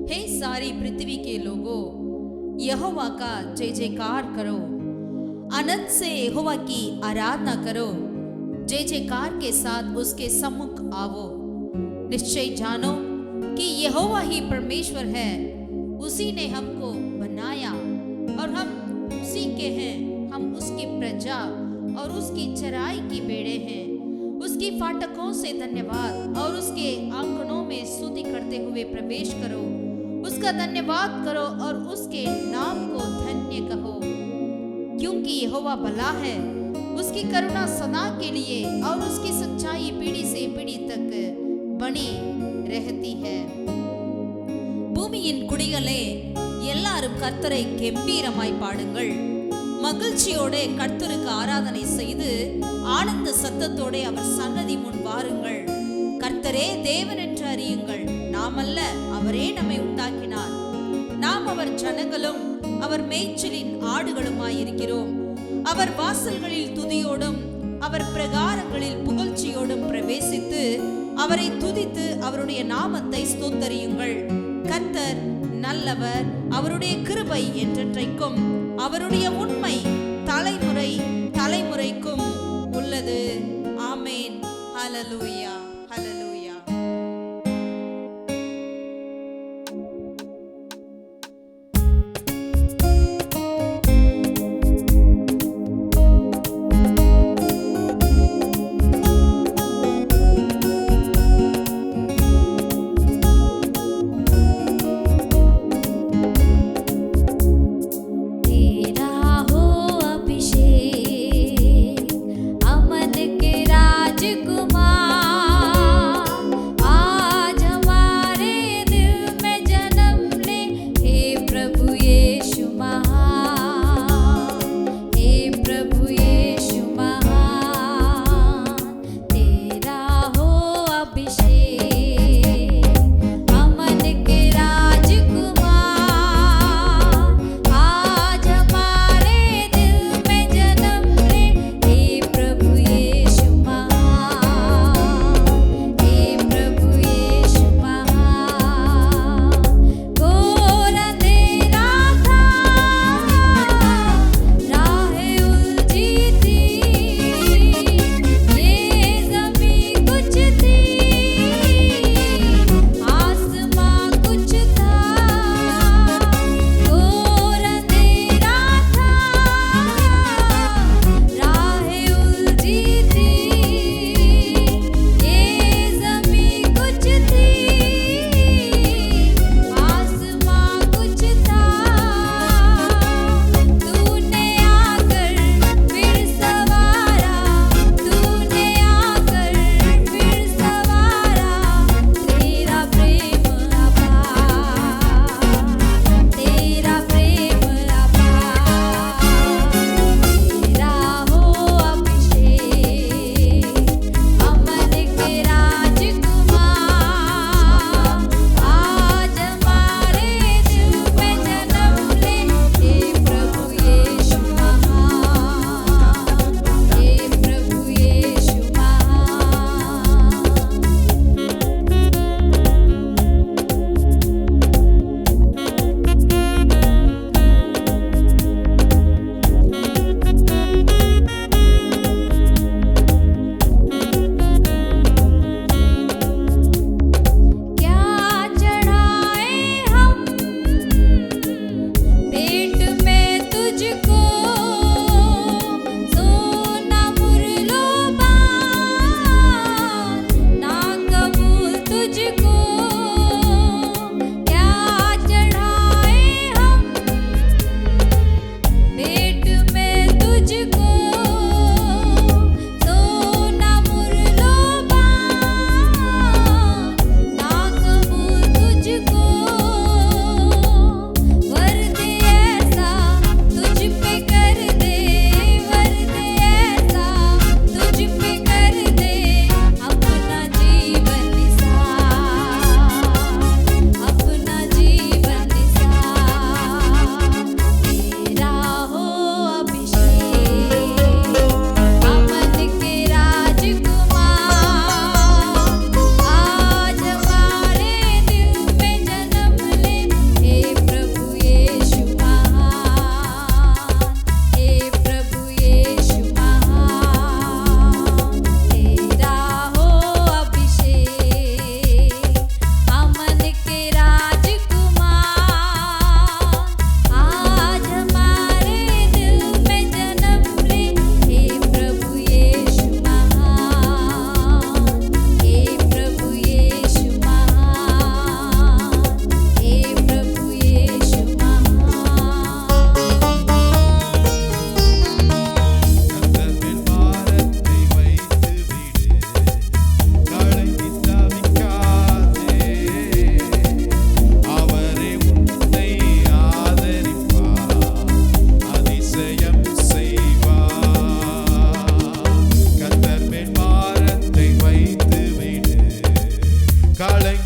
हे सारी पृथ्वी के लोगों, यहोवा का जय जयकार करो। आनंद से यहोवा की आराधना करो। जय जयकार के साथ उसके सम्मुख आवो। निश्चय जानो कि यहोवा ही परमेश्वर है। उसी ने हमको बनाया और हम उसी के हैं। हम उसकी प्रजा और उसकी चराई की भेड़ें हैं। उसकी फाटकों से धन्यवाद और उसके आंगनों में स्तुति करते हुए प्रवेश करो। उसका धन्यवाद करो और उसके नाम को धन्य कहो, क्योंकि यहोवा भला है। उसकी करुणा सदा के लिए और उसकी सच्चाई पीढ़ी से पीढ़ी तक बनी रहती है। பூமியின் குடிகளே, எல்லாரும் கர்த்தரை கெம்பீரமாய் பாடுங்கள். மகிழ்ச்சியோட கர்த்தருக்கு ஆராதனை செய்து ஆனந்த சத்தத்தோட அவர் சன்னதி முன் வாருங்கள். கர்த்தரே தேவன் என்று அறியுங்கள். நாம் அல்ல, அவரே நம்மை உண்டாக்கினார். நாம் அவர் ஜனங்களும் அவர் மேய்ச்சலின் ஆடுகளுமாயிருக்கிறோம். அவர் வாசல்களில் துதியோடும் அவர் பிரகாரங்களில் புகழ்ச்சியோடும் பிரவேசித்து அவரை துதித்து அவருடைய நாமத்தை ஸ்தோத்தரியுங்கள். கர்த்தர் நல்லவர், அவருடைய கிருபை என்றென்றைக்கும், அவருடைய உண்மை தலைமுறை தலைமுறைக்கும் உள்ளது. ஆமென். ஹல்லேலூயா, ஹல்லேலூயா.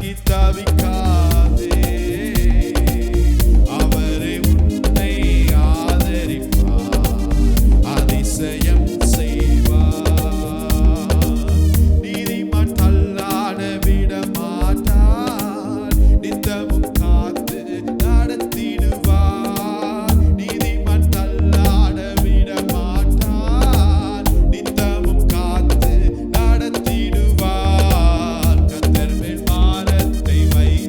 கலங்கி தவிக்காதே, அவரே உன்னை ஆதரிப்பார், அதிசயம் செய்வார். நீதிமான் தள்ளாட விட மாட்டார், நித்தமும் காத்து நடத்திடுவார். நீதிமான் தள்ளாட விட மாட்டார், நித்தமும் காத்து நடத்திடுவார். கர்த்தர் மேல் பாரத்தை வைத்து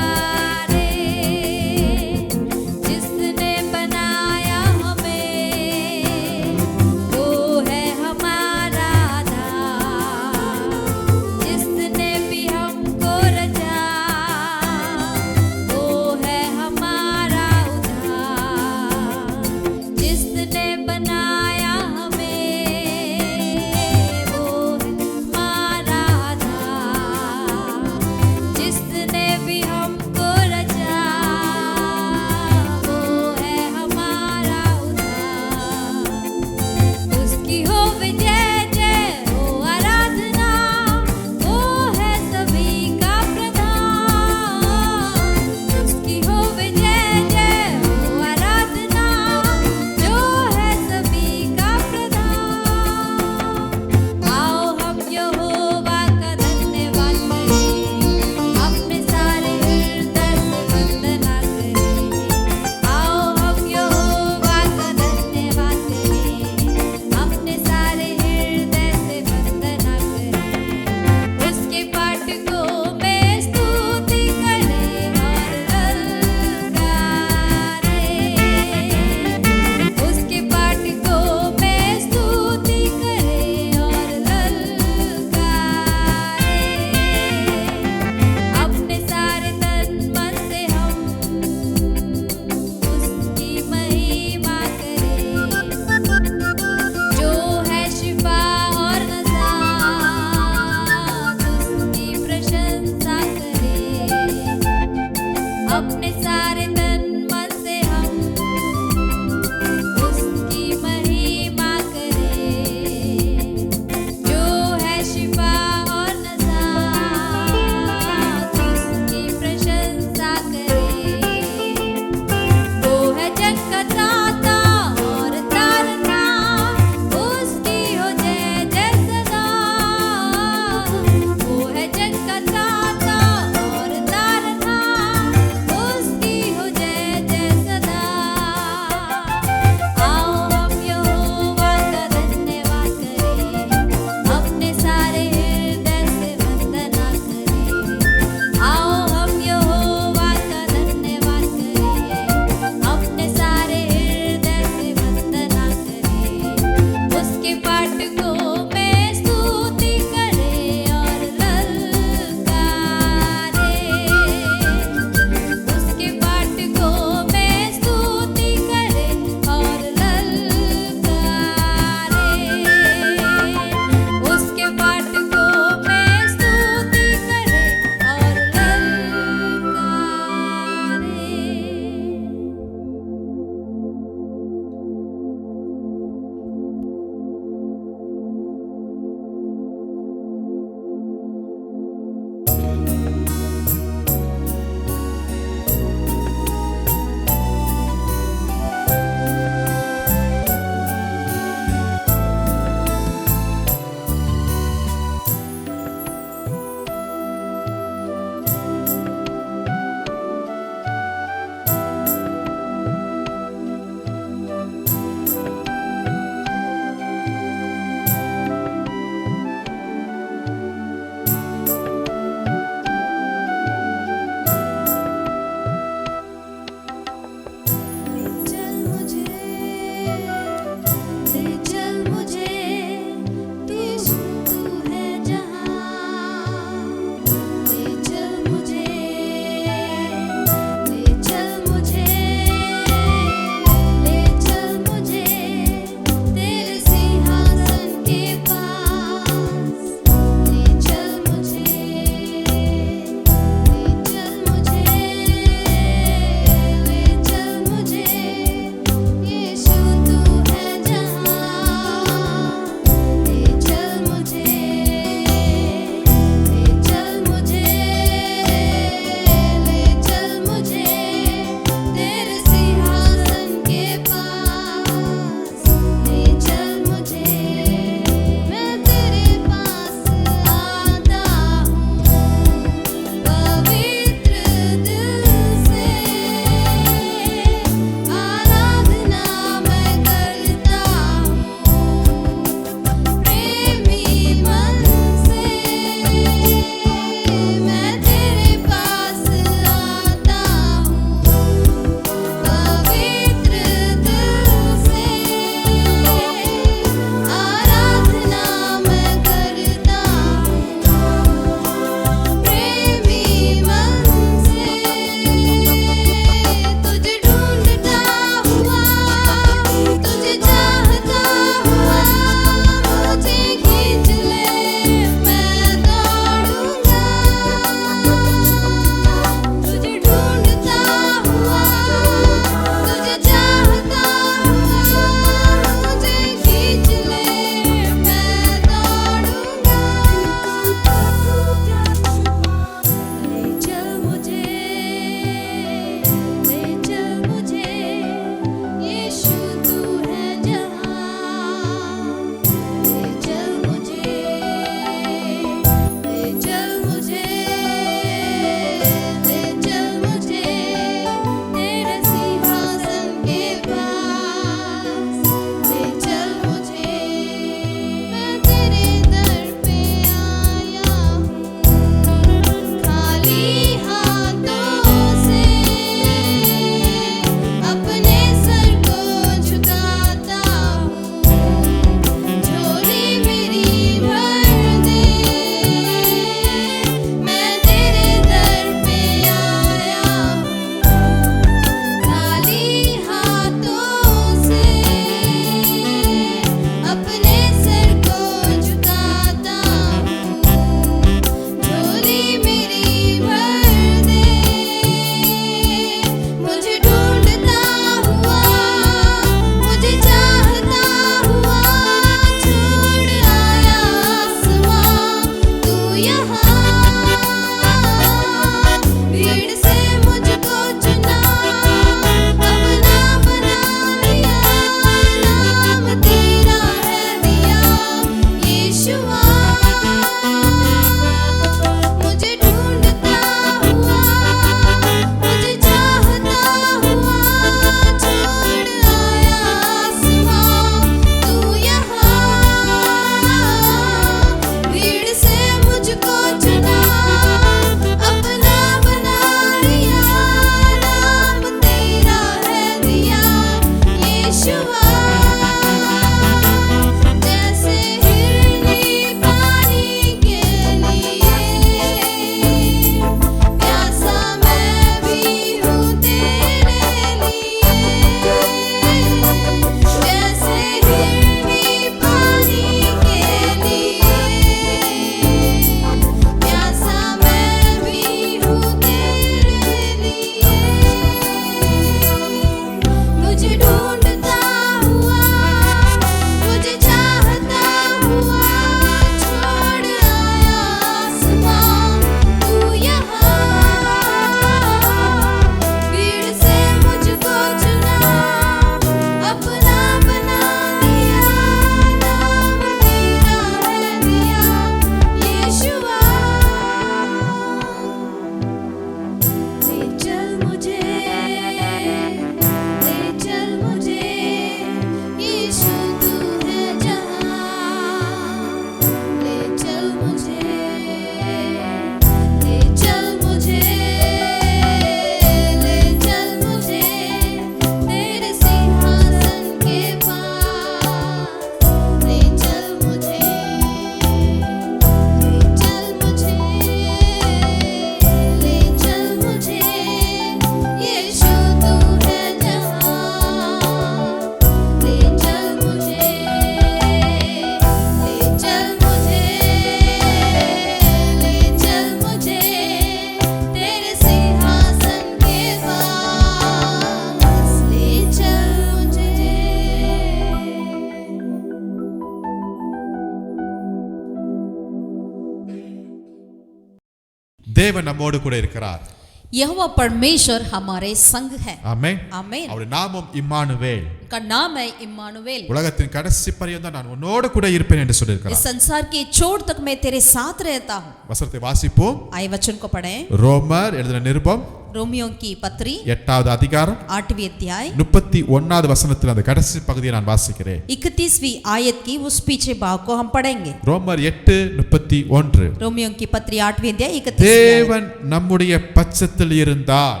தேவன் நம்மோடு கூட இருக்கிறார். यहोवा परमेश्वर हमारे संग है. ஆமென். आमीन. அவருடைய நாமம் இம்மானுவேல். का नाम है इम्मानुवेल. உலகத்தின் கடைசி பரியந்தம் நான் உன்னோடு கூட இருப்பேன் என்று इस சொல்லியிருக்கிறார். संसार की छोर तक मैं तेरे साथ रहता हूँ. வசனத்தை வாசிப்போம். आए वचन को पढ़ें. ரோமர் எழுதின நிருபம் रोमियो की पत्री 8வது அதிகாரம் 8वीं अध्याय 31வது வசனத்தில் அந்த கடைசி பகுதியை நான் வாசிக்கிறேன். 31वीं आयत की उस पीछे भाग को हम पढ़ेंगे. ரோமர் 8:31. रोमियो की पत्री 8वीं अध्याय 31 தேவன் நம்முடைய பட்சத்தில் இருந்தால்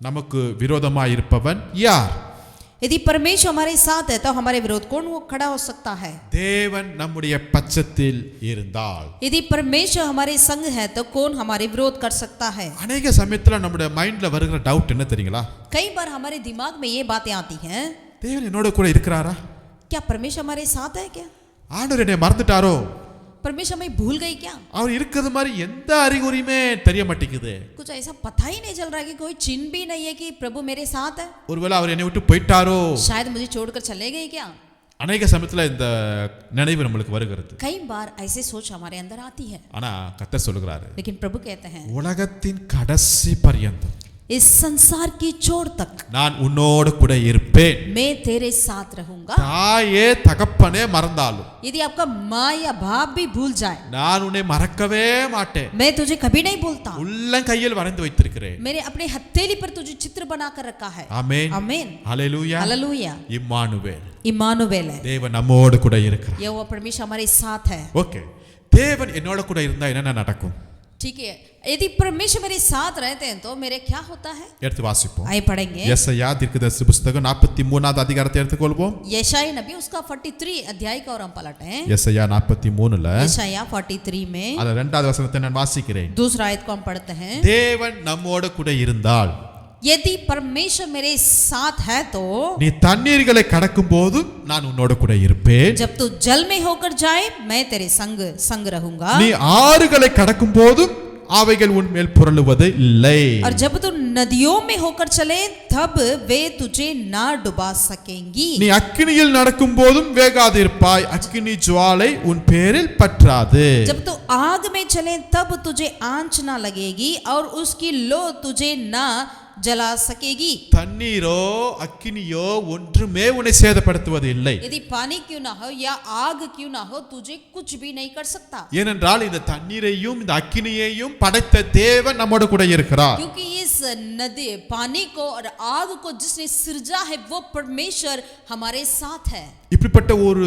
நமக்கு விரோதமாய் இருப்பவன் யார்? यदि परमेश्वर हमारे साथ है तो हमारे विरोध कौन वो खड़ा हो सकता है? தேவன் நம்முடைய பட்சத்தில் இருந்தால். यदि परमेश्वर हमारे संग है तो कौन हमारे विरोध कर सकता है? अनेक சமயத்துல நம்முடைய மைண்ட்ல வருகிற டவுட் என்ன தெரியுங்களா? कई बार हमारे दिमाग में ये बातें आती हैं, தேவன் என்னோட கூட இருக்கிறாரா? क्या परमेश्वर हमारे साथ है क्या? ஆண்டவர் என்னை மறந்துட்டாரோ? परमेश्वर हमें भूल गई क्या? அவர் இருக்கிறது மாதிரி எந்த அறிகுறியுமே தெரிய மாட்டேங்குது. कुछ ऐसा पता ही नहीं चल रहा कि कोई चिन्ह भी नहीं है कि प्रभु मेरे साथ है. ஒருவேளை அவர் என்னை விட்டு போயிட்டாரோ? शायद मुझे छोड़कर चले गए क्या? அநேக சமயத்துல இந்த நினைவு நம்மளுக்கு வருகிறது. कई बार ऐसे सोच हमारे अंदर आती है. ஆனா கர்த்தர் சொல்லுகிறாரு, लेकिन प्रभु कहते हैं உலகத்தின் கடைசி பரியந்தம் इस संसार की छोर तक நான் உன்னோடு கூட இருப்பேன். मैं तेरे साथ रहूंगा. தாயே தகப்பனே மறந்தாலும் यदि आपका माँ या बाप भी भूल जाए, நான் உன்னை மறக்கவே மாட்டேன். मैं तुझे कभी नहीं भूलता. உள்ளங்கையில் வரைந்து வைத்திருக்கிறேன். मेरे अपने हथेली पर तुझे चित्र बनाकर रखा है. ஆமென். आमीन. ஹல்லேலூயா. हालेलुया. இம்மானுவேல். इम्मानुवेल है. தேவன் நம்மோடு கூட இருக்கிறார். यहोवा परमेश्वर हमारे साथ है. ஓகே. தேவன் என்னோட கூட இருந்தா என்ன நடக்கும்? ठीक है. यदि परमेश्वर मेरे साथ रहते हैं तो मेरे क्या होता है? எடுத்து வாசிப்போம். आइए पढ़ेंगे. யெசையா தீர்க்கதரிசி புத்தகம் 43வது அதிகாரத்தை எடுத்துக்கொள்வோம். यशायाह नबी उसका 43 अध्याय का और हम पलटें. யெசையா 43ல यशायाह 43 में அதுல 2வது வசனத்தை நான் வாசிக்கிறேன். दूसरा आयत को हम पढ़ते हैं. தேவன் நம்மோடு கூட இருந்தால் यदि परमेश्वर मेरे साथ है तो நீ தண்ணீர்களை கடக்கும் போது நான் உன்னோடு கூட இருப்பேன். जब तू जल में होकर जाए मैं तेरे संग रहूंगा. நீ ஆறுகளை கடக்கும் போது அவைகள் உன் மேல் புரளுவது இல்லை. और जब तू नदियों में होकर चले तब वे तुझे ना डुबा सकेंगी. நீ அக்கினியில் நடக்கும் போதும் வேகாதிருப்பாய், அக்கினி ஜுவாலை உன் பேரில் பற்றாது. जब तू आग में चले तब तुझे आंच ना लगेगी और उसकी लो तुझे ना जला सकेगी. தண்ணீரோ அக்கினியோ ஒன்றுமே உன்னை சேதப்படுத்துவது இல்லை. यदि पानी क्यों ना हो या आग क्यों ना हो तुझे कुछ भी नहीं कर सकता. ஏனென்றால் இந்த தண்ணீரையும் இந்த அக்கினியையும் படைத்த தேவன் நம்மோடு கூட இருக்கிறார். क्योंकि इस नदी पानी को और आग को जिसने सृजा है वो परमेश्वर हमारे साथ है. இப்படிப்பட்ட ஒரு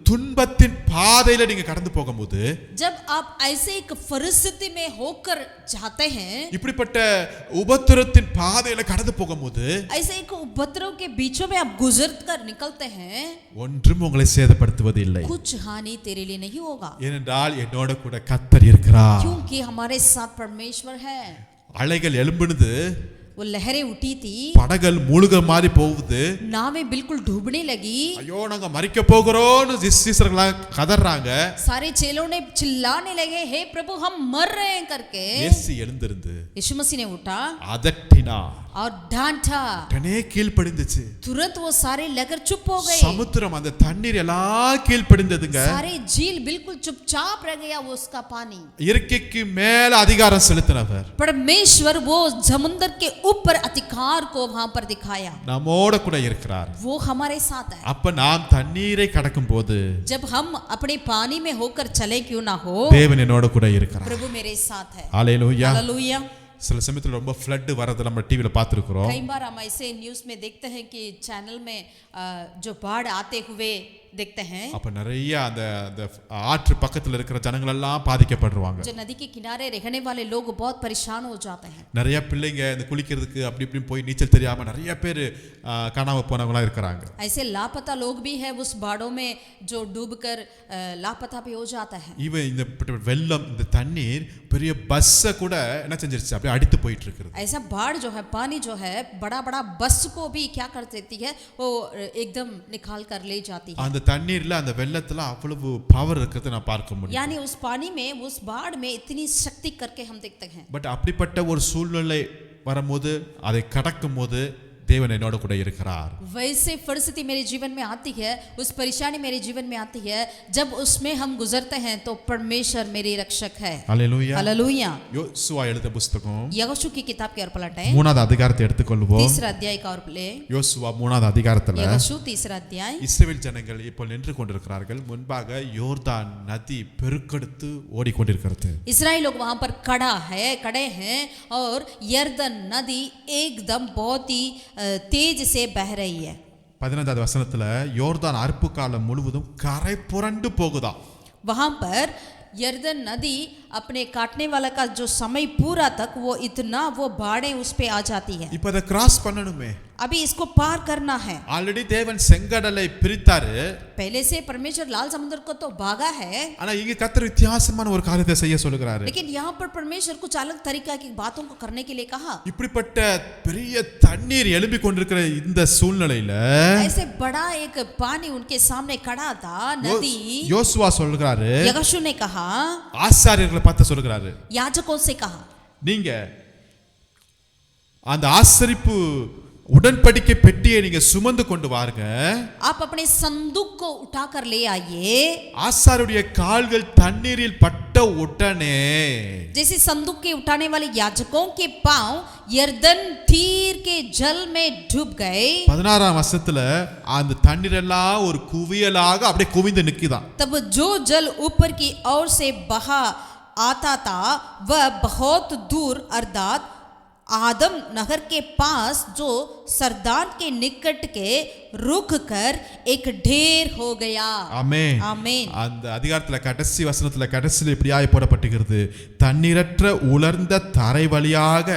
துன்பத்தின் பாதையில நீங்க கடந்து போகும்போது, जब आप ऐसे एक परिस्थिति में होकर जाते हैं, இப்படிப்பட்ட உபத்திரத்தின் பாதையில கடந்து போகும்போது, ऐसे एक उपद्रव के बीचों में आप गुजर कर निकलते हैं, ஒன்றும் உங்களை சேதப்படுத்துவது இல்லை. कुछ हानि तेरे लिए नहीं होगा. ஏனென்றால் என்னோட கூட கர்த்தர் இருக்கிறார். क्योंकि हमारे साथ परमेश्वर है. அலைகள் எழும்புனது, वो लहरें उठी थी, படகள் மூழ்க மாதிரி போகுது. नावें बिल्कुल डूबने लगी. ஐயோ நாங்க மரிக்க போகிறோம்னு சீசர்களாம் கதறாங்க. सारे चेलों ने चिल्लाने लगे, हे प्रभु हम मर रहे हैं करके. இயேசு எழுந்திருந்து यीशु मसीह ने उठा அதட்டினார். और डांटा. உடனே கீழ்ப்படிந்துச்சு. तुरंत वो सारे लगर चुप हो गए. சமுத்திரம் அந்த தண்ணீர் எல்லாம் கீழ்ப்படிந்ததுங்க. सारे झील बिल्कुल चुपचाप रह गया वो उसका पानी. இயற்கைக்கு மேல அதிகாரம் செலுத்தினவர் परमेश्वर वो समुद्र के ऊपर अधिकार को वहां पर दिखाया. நம்மோட கூட இருக்கிறார். वो हमारे साथ है. அப்ப நாம் தண்ணீரை கடக்கும் போது जब हम अपने पानी में होकर चले क्यों ना हो, தேவன் என்னோட கூட இருக்கிறார். प्रभु मेरे साथ है. ஹல்லேலூயா. हालेलुया. சில சமயத்துல ரொம்ப ஃப்ளட் வரது நம்ம டிவில பார்த்திருக்கிறோம். कई बार हम ऐसे न्यूज़ में देखते हैं कि चैनल में जो बाढ़ आते हुए देखते हैं, அப்ப நிறைய அந்த அந்த ஆற்று பக்கத்துல இருக்கிற ஜனங்கள் எல்லாம் பாதிக்கப்படுவாங்க. जो नदी के किनारे रहने वाले लोग बहुत परेशान हो जाते हैं. நிறைய பிள்ளைங்க இந்த குளிக்கிறதுக்கு அப்படி இப்படி போய் நீச்சல் தெரியாம நிறைய பேர் காணாம போனவங்களா இருக்கிறாங்க. ऐसे लापता लोग भी हैं उस बाढ़ों में जो डूबकर लापता भी हो जाता है. இவன் இந்த வெள்ளம் இந்த தண்ணீர் பெரிய பஸ்ஸை கூட என்ன செஞ்சிருச்சு, அப்படியே அடித்து போயிட்டு இருக்குது. ऐसा बाढ़ जो है, पानी जो है बड़ा बड़ा बस को भी क्या कर देती है, वो एकदम निकाल कर ले जाती है. அந்த தண்ணீர்ல அந்த வெள்ளத்துல அவ்வளவு பவர் இருக்கிறத நான் பார்க்க முடியும். यानी उस पानी में उस बाढ़ में इतनी शक्ति करके हम देखते हैं. பட் அப்படிப்பட்ட ஒரு சூழ்நிலை வரும்போது அதை கடக்கும் போது தேவன் என்னோட கூட இருக்கிறார். वैसे परिस्थिति मेरे जीवन में आती है, उस परेशानी मेरे जीवन में आती है, जब उसमें हम गुजरते हैं तो परमेश्वर मेरे रक्षक है. ஹல்லேலூயா. हालेलुया. யோசுவா எழுதின புத்தகம் यहोशू की किताब की ओर पलटें. 3வது அதிகாரத்தை எடுத்துக்கொள்வோம். तीसरा अध्याय का ओर ले. யோசுவா 3வது அதிகாரத்துல यहोशू तीसरा अध्याय. இஸ்ரவேல் ஜனங்கள் இப்போ நின்று கொண்டிருக்கிறார்கள். முன்பாக யோர்தான் நதி பெருக்கெடுத்து ஓடிக்கொண்டிருக்கிறது. इस्राएल लोग वहां पर खड़े हैं और यरदन नदी एकदम बहुत ही तेज से बह रही है. 15வது வசனத்துல யோர்தான் அறுப்பு காலம் முழுவதும் கரை புரண்டு போகுதா. वहां पर यरदन नदी अपने काटने वाला का जो समय पूरा तक वो इतना वो बाढ़ें उस पे आ जाती है. இப்போ அதை கிராஸ் பண்ணணுமே. अभी इसको पार करना है. ஆல்ரெடி தேவன் செங்கடலை பிரித்தாரு. पहले से परमेश्वर लाल समुद्र को तो भागा है. ஆனா இங்க கர்த்தர் வித்தியாசமான ஒரு காரியத்தை செய்ய சொல்லுகிறாரு. लेकिन यहाँ पर परमेश्वर कुछ अलग तरीका की बातों को करने के लिए कहा. இப்படிப்பட்ட பெரிய தண்ணீர் எழும்பி கொண்டிருக்கிற இந்த சூழ்நிலையில ऐसे बड़ा एक पानी उनके सामने खड़ा था, नदी. யோசுவா சொல்றாரு, यहोशू ने कहा, ஆசாரியர்களை பார்த்து சொல்றாரு, याजकों से कहा, நீங்க அந்த ஆசரிப்பு உடன்படிக்கை பெட்டியை நீங்க சுமந்து கொண்டு வாருங்க. आप अपने संदूक को उठाकर ले आइए. ஆசாரியருடைய கால்கள் தண்ணீரில் பட்ட உடனே जैसे संदूक के उठाने वाले याजकों के पांव यरदन तीर के जल में डूब गए. 16ஆம் வசனத்துல அந்த தண்ணீர் எல்லாம் ஒரு குவியலாக அப்படியே குவிந்து நிக்குதாம். तब जो जल ऊपर की ओर से बहा आता था वह बहुत दूर अर्थात आदम नगर के पास जो सरदान के निकट के रुक कर एक ढेर हो गया. ஆமென். ஆமென். அந்த அதிகாரத்துல கடைசி வசனத்துல கடைசியில் இப்படியாய் போடப்பட்டிருக்கிறது, தண்ணீரற்ற உலர்ந்த தரை வழியாக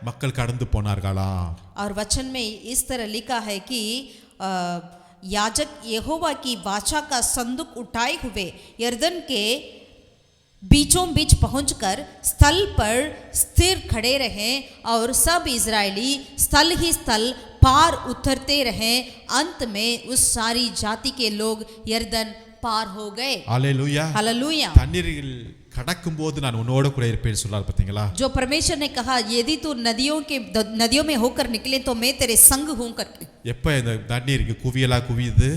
மக்கள் கடந்து போனார்களா. और वचन में इस तरह लिखा है कि याजक यहोवा की वाचा का संदूक उठाए हुए यरदन के बीचों बीच पहुंचकर स्थल पर स्थिर खड़े रहे और सब इजरायली स्थल ही स्थल पार उतरते रहे. अंत में उस सारी जाति के लोग यरदन पार हो गए. हालेलुया. हालेलुया. தண்ணீரில் கடக்கும் போது நான் உன்னோட கூட இருப்பேன்னு சொல்றாரு பாத்தீங்களா. जो परमेश्वर ने कहा यदि तू नदियों में होकर निकले तो मैं तेरे संग हूं करके. எப்ப இந்த தண்ணீருக்கு குவியலா குவியுது,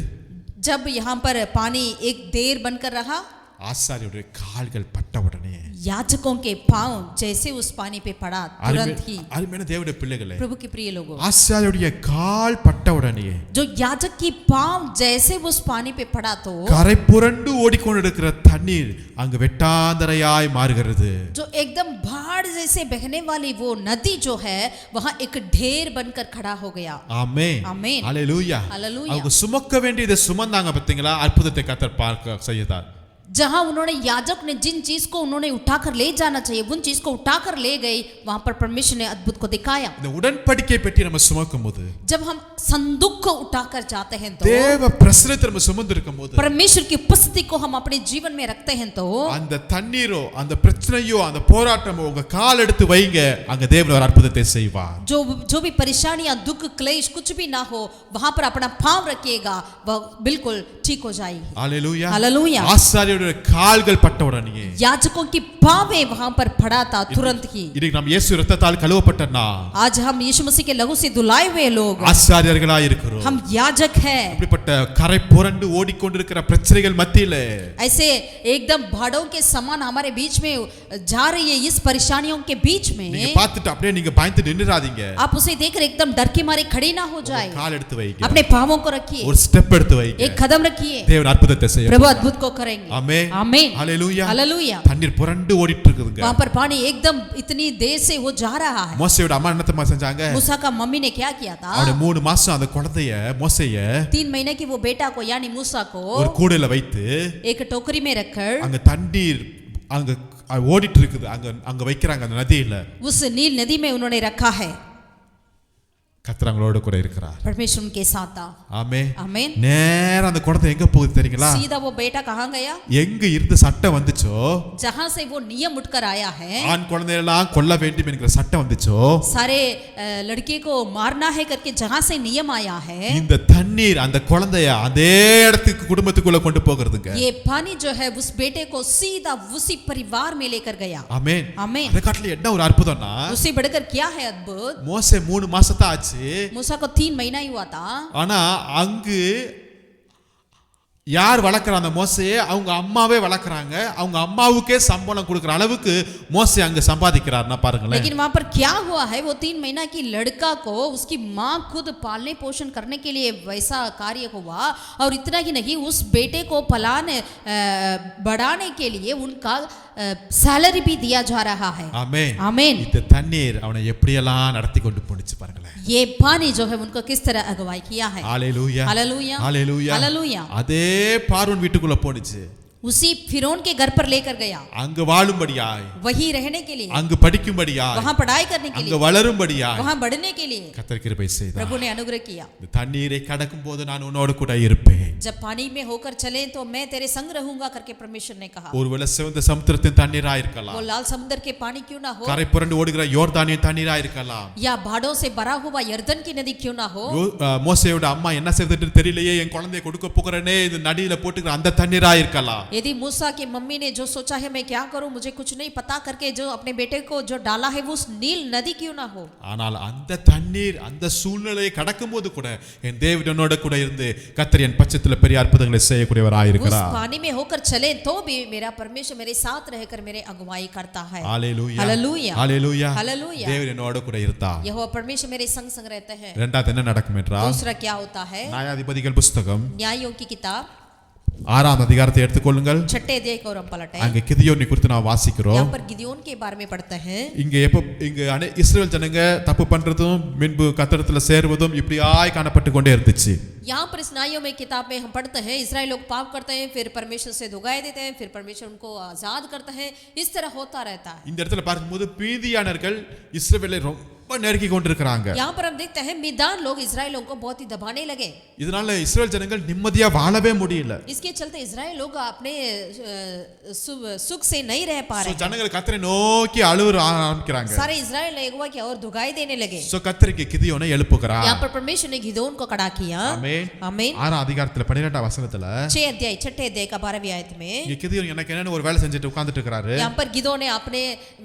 जब यहाँ पर पानी एक देर बनकर रहा, ஆசாரியருடைய கால்கள் பட்ட உடனே, याजकों के पांव जैसे उस पानी पे पड़ा तुरंत ही. அருமையான தேவனுடைய பிள்ளைகளே, प्रभु के प्रिय लोगों, ஆசாரியருடைய கால் பட்ட உடனே जो याजक की पांव जैसे उस पानी पे पड़ा तो கரை புரண்டு ஓடிக்கொண்டிருக்கிற தண்ணீர் அங்கு வெட்டாந்தரையாய் மாறுகிறது. जो एकदम बाढ़ जैसे बहने वाली वो नदी जो है वहां एक ढेर बनकर खड़ा हो गया. ஆமென். ஆமென். ஹalleluya. हालेलुया. அவங்க சுமக்க வேண்டியதை சுமந்தாங்க பாத்தீங்களா. அற்புதத்தை கர்த்தர் பார்க்க செய்தார். जहां उन्होंने याजक ने जिन चीज को उन्होंने उठाकर ले जाना चाहिए उन चीज को उठाकर ले गए, वहां पर परमेश्वर ने अद्भुत को दिखाया. இந்த உடன்படிக்கை பெட்டி நம்ம சுமக்கும்போது, जब हम संदूक को उठाकर जाते हैं तो தேவ பிரசன்னத்தை நம்ம சுமந்திருக்கும்போது, परमेश्वर की उपस्थिति को हम अपने जीवन में रखते हैं तो அந்த தண்ணீரோ அந்த பிரச்சனையோ அந்த போராட்டமோ உங்க கால் எடுத்து வைங்க, அங்க தேவன் ஒரு அற்புதத்தை செய்வார். जो भी परेशानियां दुख क्लेश कुछ भी ना हो वहां पर अपना पांव रखिएगा, वह बिल्कुल ठीक हो जाएगी. हालेलुया. हालेलुया. ஆசாரியருடைய கால்கள் பட்ட உடனே याजकों की पांवें वहां पर पड़ा था तुरंत ही. இன்னைக்கு நாம் இயேசு இரத்தத்தால் கழுவப்பட்டனா, आज हम यीशु मसीह के लहू से धुलाए हुए लोग ஆசாரியர்களாய் இருக்கிறோம். हम याजक हैं. இப்படிப்பட்ட கரை புரண்டு ஓடிக்கொண்டிருக்கிற பிரச்சனைகள் மத்தியிலே ऐसे एकदम भाड़ों के समान हमारे बीच में जा रही है इस परेशानियों के बीच में நீங்க பார்த்துட்டு அப்படியே நீங்க பயந்து நின்னுறாதீங்க. आप उसे देखकर एकदम डर के मारे खड़े ना हो जाए. கால் எடுத்து வைங்க, अपने पांवों को रखिए, ஒரு ஸ்டெப் எடுத்து வைங்க, एक कदम रखिए, தேவன் அற்புதத்தை செய்வார். प्रभु अद्भुत को करेंगे. ஆமென். आमीन. हालेलुया. हालेलुया. தண்ணீர் புரண்டு ஓடிட்டு இருக்குதுங்க. वहां पर पानी एकदम इतनी देर से वो जा रहा है. மோசேயோட அம்மா என்னத்தமா செஞ்சாங்க, मूसा का मम्मी ने क्या किया था, அவருடைய 3 மாசம் அந்த குழந்தைய மோசேய 3 महीने की वो बेटा को यानी मूसा को ஒரு கூடையில வைத்து एक टोकरी में रखकर அங்க தண்ணீர் அங்க ஓடிட்டு இருக்குது, அங்க வைக்கிறாங்க அந்த நதியில. उस नील नदी में उन्होंने रखा है. கர்த்தர் அவங்களோட கூட இருக்கிறார். परमेश्वर उनके साथ था. ஆமென். आमीन. நேரா அந்த குழந்தை எங்க போகுது தெரியுங்களா, सीधा वो बेटा कहाँ गया, எங்க இருந்து சட்டை வந்துச்சோ வந்துச்சோ, जहां से वो नियम उठकर आया है, ஆண் குழந்தையெல்லாம் கொல்ல வேண்டும் என்கிற சட்டம் வந்துச்சோ, सारे लड़के को मारना है करके जहां से नियम आया है, இந்த தண்ணீர் அந்த குழந்தைய அதே இடத்துக்கு குடும்பத்துக்குள்ள கொண்டு போகிறதுங்க. ये पानी जो है उस बेटे को सीधा उसी परिवार में लेकर गया. ஆமென். आमीन. அதை காட்டில என்ன ஒரு அற்புதம்னா, उससे बढ़कर क्या है अद्भुत, மோசே 3 மாசத்தா ஆச்சு. मूसा को 3 महीना ही हुआ था. ஆனா அங்கு யார் வளர்க்குற அந்த மோசையே அவங்க அம்மாவே வளர்க்குறாங்க. அவங்க அம்மாவுக்கே சம்பளம் கொடுக்குற அளவுக்கு மோசே அங்க சம்பாதிக்கிறார்னா பாருங்களேன். लेकिन वहां पर क्या हुआ है, वो 3 महीना की लड़का को उसकी माँ खुद पालने पोषण करने के लिए वैसा कार्य हुआ. और इतना ही नहीं, उस बेटे को पलाने बढ़ाने के लिए उनका सैलरी भी दिया जा रहा है. ஆமென். आमीन. இந்த தண்ணீர் அவனை எப்படியெல்லாம் நடத்தி கொண்டு போனுச்சு பாருங்களேன். ये पानी जो है उनको किस तरह अगुवाई किया है. ஹalleluya. हालेलुया. ஹalleluya. हालेलुया. அதே பார்வோன் வீட்டுக்குள்ள போனுச்சு. उसी फिरौन के घर पर लेकर गया, அங்கு வாழும்படியாய், वही रहने के लिए, அங்கு படிக்கும்படியாய், वहां पढ़ाई करने के அங்கு लिए, வளரும்படியாய் वहां बढ़ने के लिए கர்த்தர் கிருபை செய்தார். प्रभु ने अनुग्रह किया. இந்த தண்ணீரை கடக்கும் போது நான் உன்னோடு கூட இருப்பேன். जब पानी में होकर चले तो मैं तेरे संग रहूंगा करके परमेश्वर ने कहा. ஒருவேளை சிவந்த சமுத்திரத்தின் தண்ணீரா இருக்கலாம், वो लाल समुद्र के पानी क्यों ना हो, கரை புரண்டு ஓடுகிற யோர்தானின் தண்ணீரா இருக்கலாம். या बाढ़ों से भरा हुआ यर्दन की नदी क्यों ना हो, மோசேயோட அம்மா என்ன செய்துட்டு தெரியலையே, என் குழந்தையை கொடுக்க போகிறேனே, இந்த நதியில போட்டுக்கிற அந்த தண்ணீரா இருக்கலாம். यदि मूसा की मम्मी ने जो सोचा है मैं क्या करूं, मुझे कुछ नहीं पता करके जो अपने बेटे को जो डाला है वो उस नील नदी क्यों ना हो. ஆனால் அந்த தண்ணீர் அந்த சூழ்நிலையை கடக்கும்போது கூட என் தேவனோட கூட இருந்து கர்த்தர் என் பட்சத்தில் பெரிய அற்புதங்களை செய்யக்கூடியவராய் उस இருக்கிறார். पानी में होकर चले तो भी मेरा परमेश्वर मेरे साथ रहकर मेरे अगुवाई करता है. ஹalleluya. हालेलुया. ஹalleluya. हालेलुया. தேவன் என்னோட கூட இருந்தார். यहोवा परमेश्वर मेरे संग संग रहते हैं. இரண்டாவது என்ன நடக்கும் என்றால், दूसरा क्या होता है, நியாயாதிபதிகள் புஸ்தகம் न्यायों की किताब 6ஆம் அதிகாரத்தை எடுத்துக்கொள்ளுங்கள். 6 अध्याय को हम पलटे. அங்க கிதியோனை குறித்து நாம் வாசிக்கிறோம். यहाँ पर गिदोन के बारे में पढ़ते हैं. இங்க இஸ்ரவேல் ஜனங்க தப்பு பண்றதும் பின்பு கர்த்தரிடத்துல சேருவதும் இப்படியாய் காணப்பட்டு கொண்டே இருந்துச்சு. यहाँ पर इस न्यायों में किताब में हम पढ़ते हैं, इस्राएल लोग पाप करते हैं, फिर परमेश्वर से दुगाई देते हैं, फिर परमेश्वर उनको आजाद करते हैं. इस तरह होता रहता है. இந்த இடத்துல பார்க்கும்போது மீதியானர்கள் இஸ்ரவேலை ரொம்ப நெருக்கி கொண்டிருக்கிறாங்க. यहाँ पर हम देखते हैं मिदान लोग इस्राएलियों को बहुत ही दबाने लगे. இதனால இஸ்ரவேல் ஜனங்கள் நிம்மதியா வாழவே முடியல. इसके चलते इस्राएल लोग अपने सुख से नहीं रह पा रहे. ஜனங்கள் கர்த்தரை நோக்கி அழுவ ஆரம்பிக்கிறாங்க. सारे इस्राएल यहोवा की ओर दुगाई देने लगे. சோ கர்த்தருக்கு கிதியோனை எழுப்புகிறார். यहाँ पर परमेश्वर ने गिदोन को खड़ा किया. ஆமென். आमीन. 6ஆம் அதிகாரத்துல 12ஆம் வசனத்துல 6 अध्याय का 12वीं आयत में இங்க கிதியோன் எனக்கு என்னன்னு ஒரு வேலை செஞ்சுட்டு உட்கார்ந்துட்டு இருக்காரு. यहाँ पर गिदोन ने अपने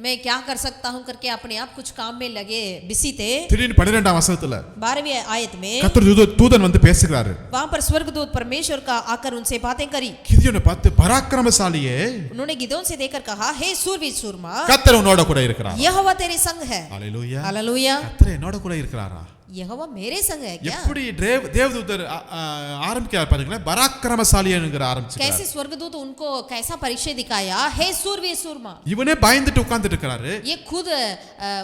मैं क्या कर सकता हूं करके अपने आप कुछ काम में लगे बिजी थे. திடீர்னு 12ஆம் வசனத்துல 12वीं आयत में கர்த்தர் தூதன் வந்து பேசுகிறாரு. वहां पर स्वर्गदूत परमेश्वर का आकर उनसे बातें करी. கிதியோனை பார்த்து பராக்கிரமசாலியே, उन्होंने गिदोन से देखकर कहा, हे सूरवीर सूरमा, கர்த்தர் உன்னோட கூட இருக்கிறார். यहोवा तेरे संग है. ஹalleluya. हालेलुया. கர்த்தர் என்னோட கூட இருக்கிறாரா? यहोवा मेरे संग है क्या? எப்படி தேவதூதர் ஆரம்பிக்கிறார் பாருங்களேன், பராக்கிரமசாலி என்கிற ஆரம்பிச்சார். कैसे स्वर्गदूत उनको कैसा परिचय दिखाया, हे सूरवीर सूरमा. இவனே பயந்துட்டு உட்கார்ந்துட்டு இருக்காரு. ये खुद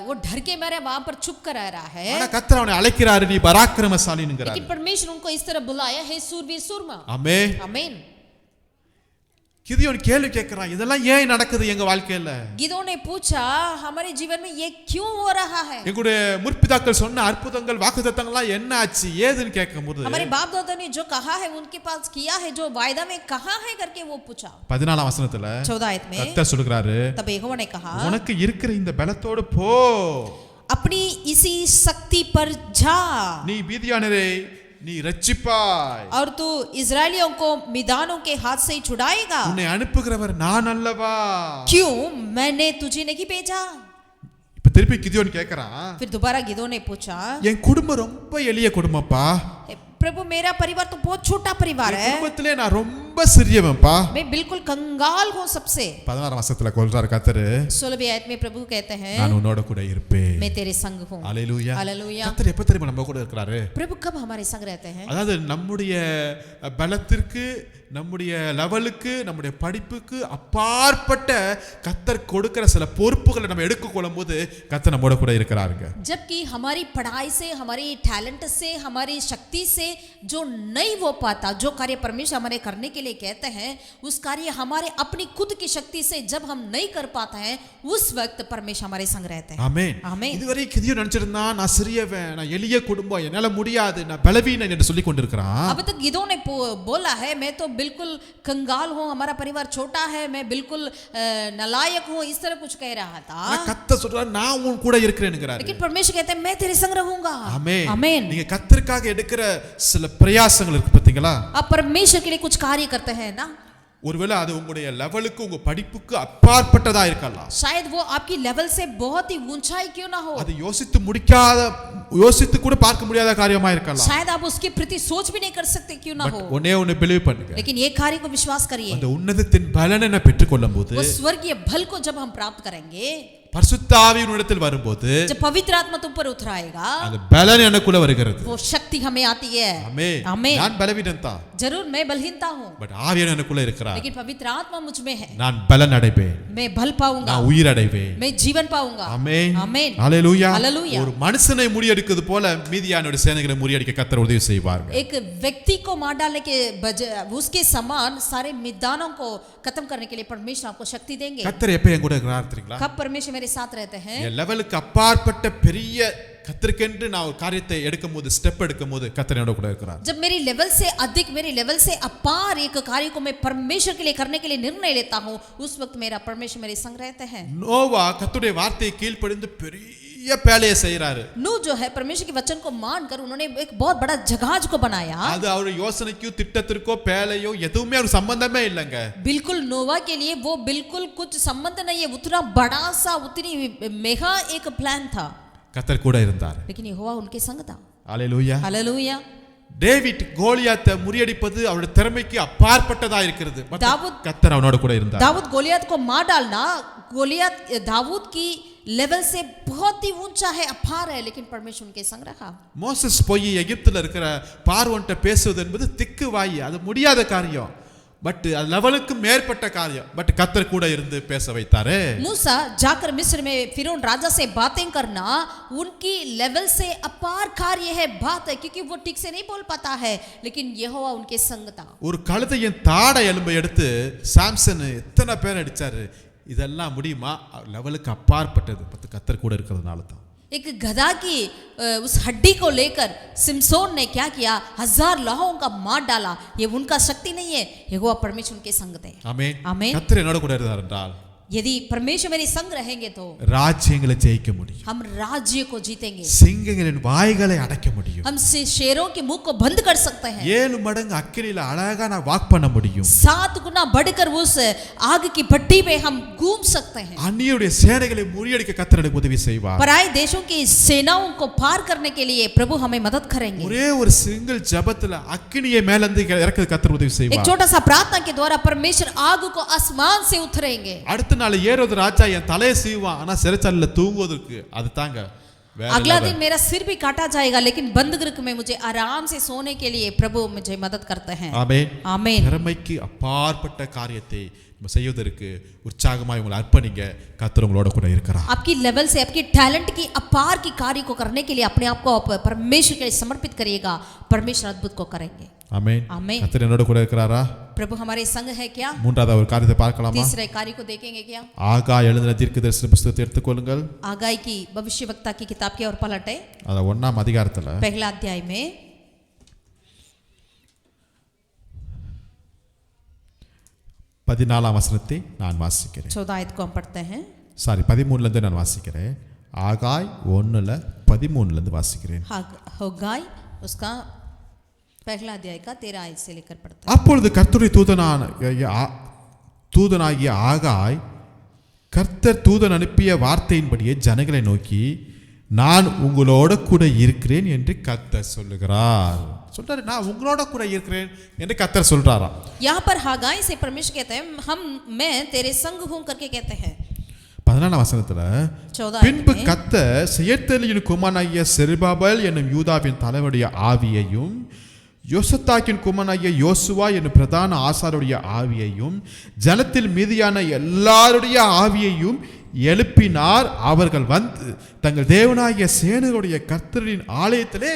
वो डर के मारे वहां पर चुप कर रहा है. ஆனா கர்த்தர் அவனை அழைக்கிறாரு, நீ பராக்கிரமசாலிங்கிறார். लेकिन परमेश्वर उनको इस तरह बुलाया, हे सूरवीर सूरमा. ஆமென். आमीन. கிதியோன் கேள்வி கேட்கிறான், இதெல்லாம் ஏன் நடக்குது எங்க வாழ்க்கையில? गिदोन ने पूछा, हमारे जीवन में ये क्यों हो रहा है? எங்களுடைய முற்பிதாக்கள் சொன்ன அற்புதங்கள் வாக்குத்தத்தங்கள்லாம் என்ன ஆச்சு ஏதுன்னு கேட்கும்போது, हमारे बाप दादा ने जो कहा है उनके पास किया है, जो वायदा में कहा है करके वो पूछा. 14ஆம் வசனத்துல 14 आयत में கர்த்தர் சொல்றாரு, तब यहोवा ने कहा, உனக்கு இருக்கிற இந்த பலத்தோடு போ, अपनी इसी शक्ति पर जा, நீ மீதியானரை நீ ரட்சிப்பாய், और तू इजरायलियों को मिदानों के हाथ से छुड़ाएगा. உன்னை அனுப்புகிறவர் நான் அல்லவா? क्यों मैंने तुझे नहीं भेजा? இப்ப திருப்பி கிதியோன் கேக்குறான், फिर दोबारा गिदोन ने पूछा, என் குடும்பம் ரொம்ப எளிய குடும்பப்பா, प्रभु मेरा परिवार तो बहुत छोटा परिवार है, குடும்பத்திலே நான் ரொம்ப சிறியவன்பா. मैं बिल्कुल कंगाल हूँ सबसे. 16ஆம் வசனத்துல சொல்றாரு கர்த்தர், 16वीं आयत में प्रभु कहते हैं, நான் உன்னோட கூட இருப்பேன். मैं तेरे संग हूँ. ஹalleluya. हालेलुया. கர்த்தர் எப்ப தெரியுமா நம்ம கூட இருக்கிறாரு? प्रभु कब हमारे संग रहते हैं? அதாவது நம்முடைய பலத்திற்கு, நம்முடைய லெவலுக்கு, நம்முடைய படிப்புக்கு அப்பாற்பட்ட கர்த்தர் கொடுக்கிற சில பொறுப்புகளை நம்ம எடுக்க கொள்ளும்போது கர்த்தர் நம்மோட கூட இருக்கிறாருங்க. जबकि हमारी पढ़ाई से, हमारी टैलेंट से, हमारी शक्ति से जो नहीं हो पाता, जो कार्य परमेश्वर हमारे करने के लिए लिए कहते हैं उस कार्य हमारे अपनी खुद की शक्ति से जब हम नहीं कर पाते हैं उस वक्त परमेश्वर हमारे संग रहते हैं ஆமென் ஆமென் இதுவரை கிதியோன் நினைச்சிருந்தா நான் சிறியவன் நான் எளிய குடும்பம் என்னால முடியாது நான் பலவீனன் என்று சொல்லிக் கொண்டிருக்கிறான் अब तक गिदोन ने बोला है मैं तो बिल्कुल कंगाल हूं हमारा परिवार छोटा है मैं बिल्कुल नालायक हूं इस तरह कुछ कह रहा था கர்த்தர் சொல்றார் நான் உன் கூட இருக்கிறேன்ங்கறாரு लेकिन परमेश्वर कहते हैं मैं तेरे संग रहूंगा ஆமென் आमीन நீங்க கர்த்தருக்காக எடுக்கிற சில பிரயாசங்கள் இருக்கு பாத்தீங்களா आप परमेश्वर के लिए कुछ कार्य करते हैं ना ஒருவேளை அது உங்களுடைய லெவலுக்கு உங்க படிப்புக்கு அப்பாற்பட்டதா இருக்கலாம் शायद वो आपकी लेवल से बहुत ही ऊंचाई क्यों ना हो அது யோசித்து கூட பார்க்க முடியாத காரியமா இருக்கலாம் शायद आप उसके प्रति सोच भी नहीं कर सकते क्यों ना हो ஒண்ணே பிலீவ் பண்ணுங்க लेकिन ये कार्य को विश्वास करिए அந்த உன்னதத்தின் பலனை பெற்றுக்கொள்ளும்போது वो स्वर्गीय फल को जब हम प्राप्त करेंगे பரிசுத்த ஆவியினிடத்தில் வரும்போது जब पवित्र आत्मा तुम पर उतर आएगा அந்த பலன் எனக்குள்ள வருகிறது वो शक्ति हमें आती है ஆமென் आमीन நான் பலவீனன் தான் जरूर मैं बलहीनता हूं பட் ஆவியானவர் எனக்குள்ள இருக்கிறார் लेकिन पवित्र आत्मा मुझ में है நான் பலன் அடைவேன் मैं बल पाऊंगा நான் உயிர் அடைவேன் मैं जीवन पाऊंगा ஆமென் आमीन ஹalleluya हालेलुया ஒரு மனுஷனை முறியடிக்கிறது போல மீதியானோட சேனைகளை முறியடிக்க கர்த்தர் உதவி செய்வார் एक व्यक्ति को मार डालने के उसके समान सारे मैदानों को खत्म करने के लिए परमेश्वर आपको शक्ति देंगे கர்த்தர் எப்ப என் கூட இருக்கிறார் தெரியுங்களா कब परमेश्वर मेरे साथ रहते हैं என் லெவலுக்கு அப்பாற்பட்ட பெரிய கர்த்தருக்கென்று நான் ஒரு காரியத்தை எடுக்கும்போது ஸ்டெப் எடுக்கும்போது கர்த்தர் என்னோட கூட இருக்கிறார் जब मेरी लेवल से अधिक मेरी लेवल से अपार एक कार्य को मैं परमेश्वर के लिए करने के लिए निर्णय लेता हूं उस वक्त मेरा परमेश्वर मेरे संग रहते हैं நோவா கர்த்தருடைய வார்த்தையை கீழ்ப்படிந்து பெரிய பேழையை செய்றாரு नू जो है परमेश्वर के वचन को मानकर उन्होंने एक बहुत बड़ा जहाज को बनाया அது அவருடைய யோசனைக்கோ திட்டத்திற்கோ பேழையோ எதுவுமே ஒரு சம்பந்தமே இல்லங்க बिल्कुल नोवा के लिए वो बिल्कुल कुछ संबंध नहीं है उतना बड़ा सा उतनी मेगा एक प्लान था கர்த்தர் கூட இருந்தார் लेकिन यहोवा उनके संग था ஹalleluya हालेलुया டேவிட் கோலியாத்தை முறியடிப்பது அவருடைய திறமைக்கு அப்பாற்பட்டதா இருக்கிறது கர்த்தர் அவனோட கூட இருந்தார் दाऊद गोलियत को मार डालना गोलियत दाऊद की लेवल से बहुत ही ऊंचा है अपार है लेकिन परमेश्वर उनके संग रहा மோசஸ் போய் எகிப்துல இருக்கிற பார்வோன்ட்ட பேசுவது என்பது திக்கு வாயி அது முடியாத காரியம் பட் அது லெவலுக்கு மேற்பட்ட காரியம் பட் கர்த்தர் கூட இருந்து பேச வைத்தாரே मूसा जाकर मिस्र में फिरौन राजा से बातें करना उनकी लेवल से अपार कार्य है बात है क्योंकि वो ठीक से नहीं बोल पाता है लेकिन यहोवा उनके संग था ஒரு கழுதையின் தாடை எலும்பை எடுத்து சாம்சன் எத்தனை பேர் அடிச்சாரு இதெல்லாம் முடியுமா லெவலுக்கு அப்பாற்பட்டது பத்து கர்த்தர் கூட இருக்கிறதுனால தான் एक गधा की उस हड्डी को लेकर सिमसोन ने क्या किया 1000 लाहों का मार डाला ये उनका शक्ति नहीं है यहोवा परमेश्वर उनके संग थे ஆமென் आमीन கர்த்தர் என்னோட கூட இருந்தார் என்றால் यदि परमेश्वर मेरे संग रहेंगे तो ராஜ்யங்களை ஜெயிக்க முடியும் हम राज्य को जीतेंगे சிங்கங்களின் வாய்களை அடைக்க முடியும் हम शेरों के मुंह को बंद कर सकते हैं 7 மடங்கு அக்கினியில அழகா நான் வாக் பண்ண முடியும் 7 गुना बढ़कर उस आग की भट्टी पे हम घूम सकते हैं அந்நியருடைய சேனைகளை முறியடிக்க கர்த்தர் எனக்கு உதவி செய்வார் पराए देशों की सेनाओं को पार करने के लिए प्रभु हमें मदद करेंगे ஒரே ஒரு சிங்கிள் ஜெபத்துல அக்கினியை மேல இருந்து இறக்க கர்த்தர் உதவி एक செய்வார் छोटा सा प्रार्थना के द्वारा परमेश्वर आग को आसमान से उतरेंगे அடுத்த நாள் ஏரோது ராஜா என் தலையை சீவான் ஆனா சிறைச்சாலையில தூங்குவதற்கு அது தாங்க अगला दिन मेरा सिर भी काटा जाएगा लेकिन बंदगृह में मुझे आराम से सोने के लिए प्रभु मुझे मदद करते हैं ஆமென் आमीन திறமைக்கு அப்பாற்பட்ட காரியத்தை நம்ம செய்வதற்கு உற்சாகமாய் உங்களை அர்ப்பணிங்க கர்த்தர் உங்களோட கூட இருக்கிறார் आपकी लेवल से आपकी टैलेंट की अपार की कार्य को करने के लिए अपने आप को परमेश्वर के लिए समर्पित करिएगा परमेश्वर अद्भुत को करेंगे ஆமென் आमीन கர்த்தர் என்னோட கூட இருக்கிறாரா प्रभु हमारे संग है क्या மூன்றாவது ஒரு காரியத்தை பார்க்கலாமா तीसरे कार्य को देखेंगे क्या ஆகாய் எழுதின தீர்க்கதரிசன புத்தகத்தை எடுத்துக்கொள்ளுங்கள் आगाई की भविष्यवक्ता की किताब की ओर पलटे அத 1ஆம் அதிகாரத்துல पहला अध्याय में 14ஆம் வசனத்தை நான் வாசிக்கிறேன் 14 आयत को हम पढ़ते हैं சாரி 13ல இருந்து நான் வாசிக்கிறேன் ஆகாய் 1ல 13ல இருந்து வாசிக்கிறேன் होगाई उसका पहला अध्याय का 13 आयत से लेकर पढ़ता है அப்பொழுது கர்த்தருடைய தூதனாகிய ஆகாய் கர்த்தர் தூதன் அனுப்பிய வார்த்தையின்படியே ஜனங்களை நோக்கி நான் உங்களோட கூட இருக்கிறேன் என்று கர்த்தர் சொல்லுகிறார் சொல்றாரு நான் உங்களோட கூட இருக்கிறேன் என்று கர்த்தர் சொல்றாராம் यहाँ पर हागाई से परमेश्वर कहते हैं मैं तेरे संग हूं करके कहते हैं 14ஆம் வசனத்துல பின்பு கர்த்தர் செயல்தலியின் குமாரனாகிய செருபாபேல் என்னும் யூதாவின் தலைவருடைய ஆவியையும் யோசத்தாக்கின் குமாரனாகிய யோசுவா என்னும் பிரதான ஆசாருடைய ஆவியையும் ஜனத்தில் மீதியான எல்லாருடைய ஆவியையும் எழுப்பினார் அவர்கள் வந்து தங்கள் தேவனாகிய சேனைகளுடைய கர்த்தரின் ஆலயத்திலே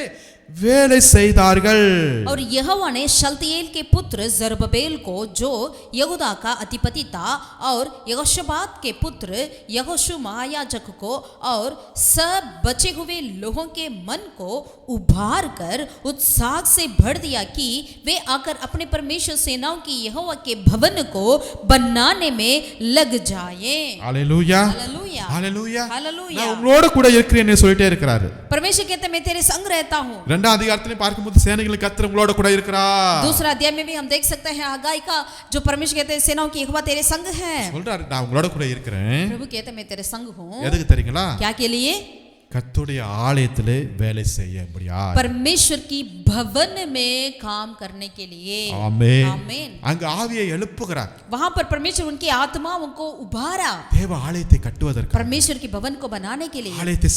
வேலை செய்தார்கள். और यहोवा ने शलतियेल के पुत्र जरुब्बाबेल को जो यहूदा का अधिपति था और यहोशापात के पुत्र यहोशू महायाजक को और सब बचे हुए लोगों के मन को उभार कर उत्साह से भर दिया कि वे आकर अपने परमेश्वर सेनाओं की यहोवा के भवन को बनाने में लग जाएं. Hallelujah, hallelujah, hallelujah. हालेलूया. நான் உங்களோட கூட இருக்கிறேன்னு சொல்லிட்டே இருக்கிறாரு. परमेश्वर कहते हैं मैं तेरे संग रहता हूँ. இரண்டாம் அதிகாரத்திலே பார்க்கும்போது சேனைகளின் கர்த்தர் உங்களோட கூட இருக்கிறார். दूसरा अध्याय में भी हम देख सकते हैं हगाई का जो परमेश्वर कहते हैं सेनाओं की यहोवा तेरे संग है. சொல்றாரு நான் உங்களோட கூட இருக்கிறேன். प्रभु कहते हैं मैं तेरे संग हूँ. எதுக்கு தெரியுங்களா? क्या के लिए? கர்த்தருடைய ஆலயத்திலே வேலை செய்யும்படியா. परमेश्वर की भवन में काम करने के लिए. ஆமென். आमीन. அங்க ஆவியை எழுப்புகிறார். वहां पर परमेश्वर उनकी आत्माओं को उभारा. தேவ ஆலயத்தை கட்டுவதற்கு, परमेश्वर की भवन को बनाने के लिए, ஆலயத்தை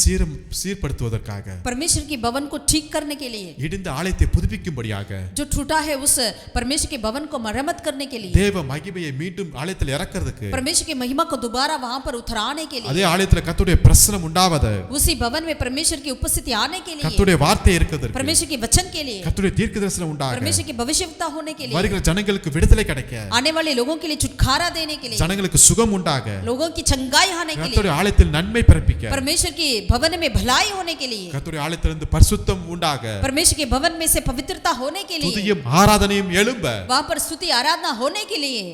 சீர்படுத்துவதற்காக, परमेश्वर की भवन को ठीक करने के लिए, இடிந்த ஆலயத்தை புதுப்பிக்கும்படியாக, जो टूटा है उस परमेश्वर के भवन को मरम्मत करने के लिए, தேவ மகிமையை மீண்டும் ஆலயத்தில் இறக்கிறதுக்கு, परमेश्वर की महिमा को दोबारा वहां पर उतराने के लिए, அதே ஆலயத்தில் கர்த்தருடைய பிரசன்னம் உண்டாவது, उसी भवन में परमेश्वर की उपस्थिति आने के लिए, கர்த்தருடைய வார்த்தை இருக்கிறதுக்கு, परमेश्वर के वचन के लिए, கர்த்தருடைய தீர்க்கதரிசனம் உண்டாக, परमेश्वर की भविष्यवक्ता होने के लिए, வருகிற ஜனங்களுக்கு விடுதலை கிடைக்க, आने वाले लोगों के लिए छुटकारा देने के लिए, ஜனங்களுக்கு சுகம் உண்டாக, लोगों की चंगाई आने के लिए, கர்த்தருடைய ஆலயத்தில் நன்மை பிறப்பிக்க, परमेश्वर की भवन में भलाई होने के लिए, கர்த்தருடைய ஆலயத்திலிருந்து பரிசுத்தம் உண்டாக, परमेश्वर के भवन में से पवित्रता होने के लिए, துதியும் ஆராதனையும் எழும்ப, वहां पर स्तुति आराधना होने के लिए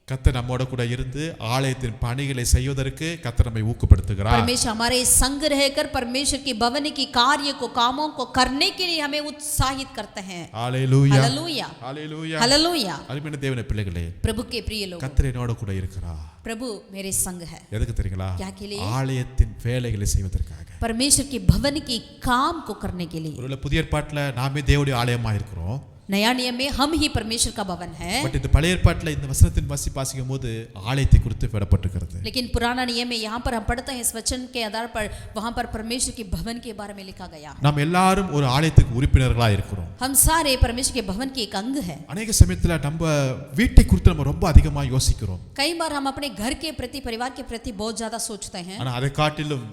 கர்த்தர் நம்மோட கூட இருந்து ஆலயத்தின் பணிகளை செய்வதற்கு கர்த்தர் நம்மை ஊக்கப்படுத்துகிறார். परमेश्वर हमारे संग रहकर परमेश्वर की भवन की कार्य को कामों को करने के लिए हमें उत्साहित करते हैं. ஹalleluya, हालेलूया, ஹalleluya, हालेलूया. அருமையான தேவனுடைய பிள்ளைகளே, प्रभु के प्रिय लोग, கர்த்தர் என்னோட கூட இருக்கிறார். प्रभु मेरे संग है. எதுக்கு தெரியுங்களா? क्या के लिए? ஆலயத்தின் வேலைகளை செய்வதற்காக. परमेश्वर की भवन की काम को करने के लिए. ஒருவேளை புதிய ஏற்பாட்டுல நாமே தேவனுடைய ஆலயமா இருக்கிறோம். नया नियम में हम ही परमेश्वर का भवन है. பட் இந்த பழைய ஏற்பாட்டுல இந்த வசனத்தின் வாசிக்கும் போது ஆலயத்தை குறித்து விடப்பட்டிருக்கிறது. लेकिन पुराना नियम में यहाँ पर हम पढ़ते हैं इस वचन के आधार पर वहाँ पर परमेश्वर के भवन के बारे में लिखा गया. நாம் எல்லாரும் ஒரு ஆலயத்துக்கு உறுப்பினர்களா இருக்கிறோம். हम सारे परमेश्वर के भवन के एक अंग है. अनेक சமயத்துல நம்ம வீட்டை குறித்து நம்ம ரொம்ப அதிகமா யோசிக்கிறோம். कई बार हम अपने घर के प्रति, परिवार के प्रति बहुत ज्यादा सोचते हैं. ஆனா அதை காட்டிலும்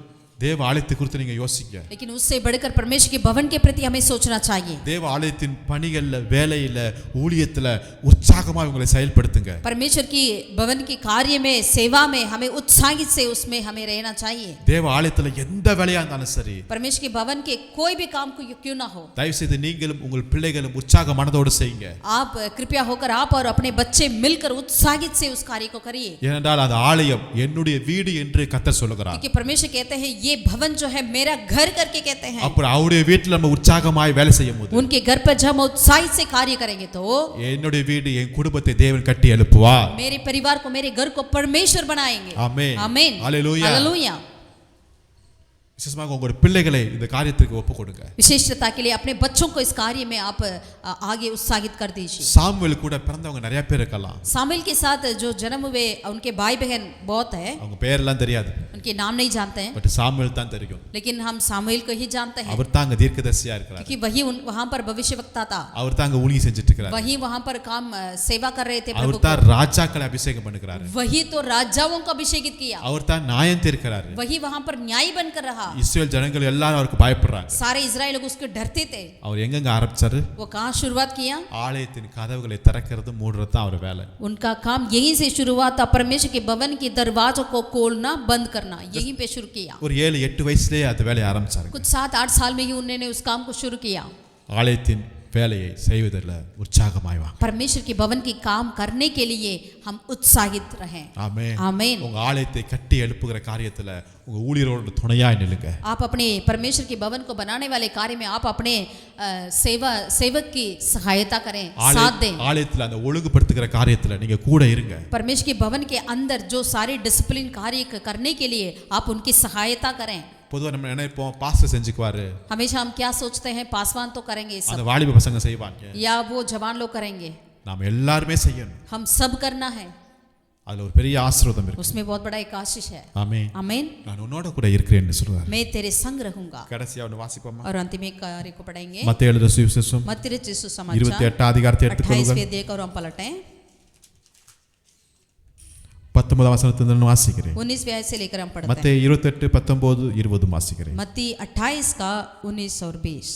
தேவ ஆலயத்தை குறித்து நீங்க யோசிங்க. लेकिन उससे बढ़कर परमेश्वर के भवन के प्रति हमें सोचना चाहिए. தேவ ஆலயத்தின் பணிகள்ல, வேலையில, ஊழியத்துல உற்சாகமா உங்களை செயல்படுத்துங்க. परमेश्वर की भवन की कार्य में, सेवा में हमें उत्साहित से उसमें हमें रहना चाहिए. தேவ ஆலயத்துல எந்த வேலையா இருந்தாலும் சரி, परमेश्वर के भवन के कोई भी काम को क्यों ना हो, தயவு செய்து நீங்களும் உங்கள் பிள்ளைகளும் உற்சாக மனதோடு செய்யுங்க. आप कृपया होकर आप और अपने बच्चे मिलकर उत्साहित से उस कार्य को करिए. ஏனென்றால் அந்த ஆலயம் என்னுடைய வீடு என்று கர்த்தர் சொல்லுகிறார். क्योंकि परमेश्वर कहते हैं ये भवन जो है मेरा घर करके कहते हैं. அப்புறம் அவருடைய வீட்டில் நம்ம உற்சாகமாய் வேலை செய்யும்போது, उनके घर पर जब हम उत्साहित से कार्य करेंगे तो என்னுடைய வீடு, என் குடும்பத்தை தேவன் கட்டி எழுப்புவார். मेरे परिवार को, मेरे घर को परमेश्वर बनाएंगे. ஆமென், आमीन, हालेलूया, हालेलूया. விசேஷமாக உங்களுடைய பிள்ளைகளை இந்த காரியத்திற்கு ஒப்பு கொடுங்க. विशेषता के लिए अपने बच्चों को इस कार्य में आप आगे उत्साहित कर दीजिए. சாமுவேல் கூட பிறந்தவங்க நிறைய பேர் இருக்கலாம். सामुएल के साथ जो जन्म हुए उनके भाई बहन बहुत है. அவங்க பேரெல்லாம் தெரியாது, उनके नाम नहीं जानते हैं, பட் சாமுவேல் தான் தெரியும். लेकिन हम सामुएल को ही जानते हैं. அவர் தான் அங்க தீர்க்கதரிசியா இருக்கிறார். क्योंकि वही वहां पर भविष्यवक्ता था. அவர் தான் அங்க ஊழியம் செஞ்சிட்டு இருக்கிறார். वही वहां पर काम सेवा कर रहे थे प्रभु அவர் தான் ராஜாக்களை அபிஷேகம் பண்ணுகிறார். वही तो राजाओं को अभिषेकित किया. அவர் தான் நியாயம் தீர்க்கிறார். वही वहां पर न्याय बनकर रहा. இஸ்ரவேல் ஜனங்கள் எல்லாரும் அவருக்கு பயப்படுறாங்க. सारे इजराइल लोग उसके डरते थे. அவர் எங்கங்க ஆரம்பிச்சாரு? वो कहाँ शुरुआत किया? ஆலயத்தின் கதவுகளை திறக்கிறது மூடுறது தான் அவர் வேலை. उनका काम यहीं से शुरुआत था. परमेश्वर के भवन के दरवाजों को खोलना, बंद करना, यहीं पे शुरू किया. ஒரு 7-8 வயசுலயே அந்த வேலையை ஆரம்பிச்சாரு. कुछ 7-8 साल में ही उन्होंने उस काम को शुरू किया. ஆலயத்தின் வேலையை செய்வதில் உற்சாகமாய் வாங்க. परमेश्वर के भवन की काम करने के लिए हम उत्साहित रहें. ஆமென், आमीन. உங்க ஆலயத்தை கட்டி எழுப்புகிற காரியத்துல உங்க ஊழியரோடு துணையாய் நில்லுங்க. आप अपने परमेश्वर के भवन को बनाने वाले कार्य में आप अपने सेवक की सहायता करें, साथ दें. ஆலயத்துல அந்த ஒழுங்குபடுத்துகிற காரியத்துல நீங்க கூட இருங்க. परमेश्वर के भवन के अंदर जो सारे डिसिप्लिन कार्य करने के लिए आप उनकी सहायता करें. பொதுவா நம்ம நினைப்போம் பாஸ்டர் செஞ்சுக்குவாரு, हमेशा हम क्या सोचते हैं, पासवान तो करेंगे ये அந்த सब, வாலிப பசங்க செய்வாங்க. या वो जवान लोग करेंगे. நாம எல்லாருமே செய்யணும். हम सब करना है. அதுல ஒரு பெரிய ஆசீர்வாதம் இருக்கு. उसमें बहुत बड़ा एक आशीष है. ஆமென், आमीन. நான் உன்னோட கூட இருக்கிறேன்னு சொல்றாரு. मैं तेरे संग रहूंगा. கடைசியா ஒன்னு வாசிப்போமா? और अंतिम एक कार्य को पढ़ेंगे. மத்தேயு எழுதின சுவிசேஷம் मत्ती रचित सुसमाचार 28 அதிகாரத்தை எடுத்துக்கொள்ளுங்க. 28वें अध्याय को हम पलटें. 19 வசனத்திலிருந்து வாசிக்கிறேன். 19वें आयत से लेकर हम पढ़ते हैं. மத்தேயு 28 19 20 வாசிக்கிறேன். मत्ती 28 का 19 और 20.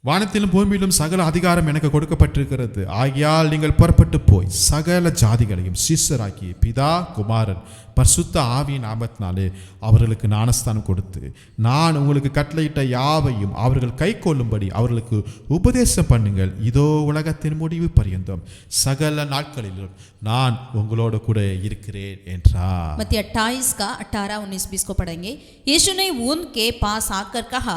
வானத்திலும் பூமியிலும் சகல அதிகாரம் எனக்கு கொடுக்கப்பட்டிருக்கிறது. ஆகையால் நீங்கள் புறப்பட்டு போய் சகல ஜாதிகளையும் சீஷராக்கி பிதா குமாரன் பரிசுத்த ஆவியின் நாமத்தினாலே அவர்களுக்கு ஞானஸ்தானம் கொடுத்து நான் உங்களுக்கு கட்டளையிட்ட யாவையும் அவர்கள் கை கொள்ளும்படி அவர்களுக்கு உபதேசம் பண்ணுங்கள். இதோ உலகத்தின் முடிவு பரியந்தம் சகல நாட்களிலும் நான் உங்களோட கூட இருக்கிறேன் என்றார். मत्ती 28 का 18, 19, 20 को पढ़ेंगे। यीशु ने उनके पास आकर कहा,